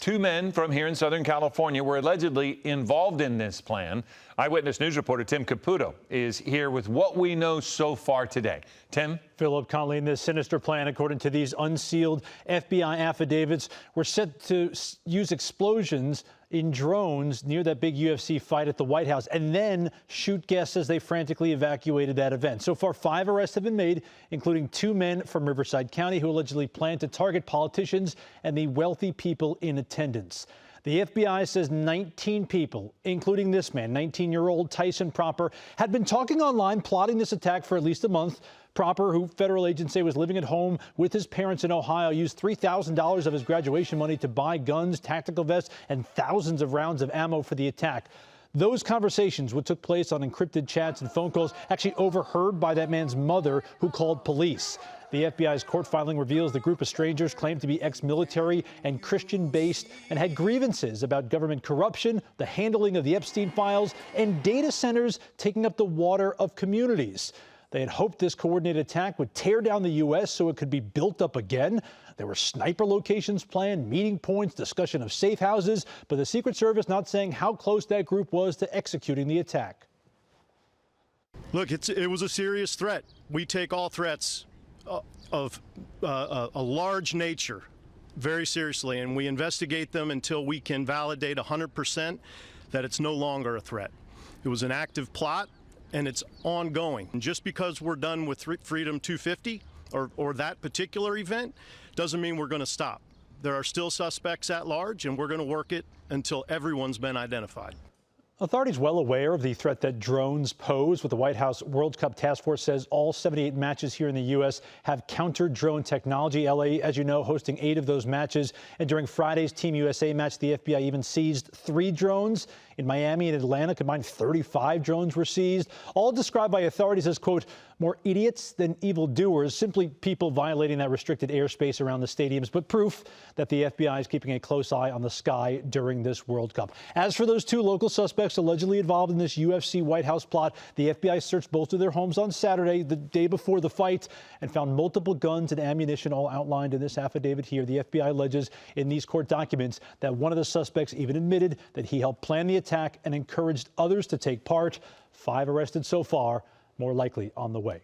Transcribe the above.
Two men from here in Southern California were allegedly involved in this plan. Eyewitness News reporter Tim Caputo is here with what we know so far today. Tim? Philip Conley, this sinister plan, according to these unsealed FBI affidavits, were set to use explosions in drones near that big UFC fight at the White House and then shoot guests as they frantically evacuated that event. So far, 5 arrests have been made, including 2 men from Riverside County who allegedly planned to target politicians and the wealthy people in attendance. The FBI says 19 people, including this man, 19-year-old Tyson Proper, had been talking online plotting this attack for at least a month. Proper, who federal agents say was living at home with his parents in Ohio, used $3,000 of his graduation money to buy guns, tactical vests, and thousands of rounds of ammo for the attack. Those conversations, which took place on encrypted chats and phone calls, actually overheard by that man's mother, who called police. The FBI's court filing reveals the group of strangers claimed to be ex-military and Christian-based and had grievances about government corruption, the handling of the Epstein files, and data centers taking up the water of communities. They had hoped this coordinated attack would tear down the U.S. so it could be built up again. There were sniper locations planned, meeting points, discussion of safe houses, but the Secret Service not saying how close that group was to executing the attack. Look, it was a serious threat. We take all threats of a large nature very seriously, and we investigate them until we can validate 100% that it's no longer a threat. It was an active plot, and it's ongoing. And just because we're done with Freedom 250 or that particular event doesn't mean we're going to stop. There are still suspects at large, and we're going to work it until everyone's been identified. Authorities well aware of the threat that drones pose. With the White House World Cup Task Force says all 78 matches here in the U.S. have counter-drone technology. L.A., as you know, hosting 8 of those matches. And during Friday's Team USA match, the FBI even seized 3 drones. In Miami and Atlanta, combined 35 drones were seized, all described by authorities as, quote, more idiots than evildoers, simply people violating that restricted airspace around the stadiums, but proof that the FBI is keeping a close eye on the sky during this World Cup. As for those 2 local suspects allegedly involved in this UFC White House plot, the FBI searched both of their homes on Saturday, the day before the fight, and found multiple guns and ammunition, all outlined in this affidavit here. The FBI alleges in these court documents that one of the suspects even admitted that he helped plan the attack and encouraged others to take part. 5 arrested so far, more likely on the way.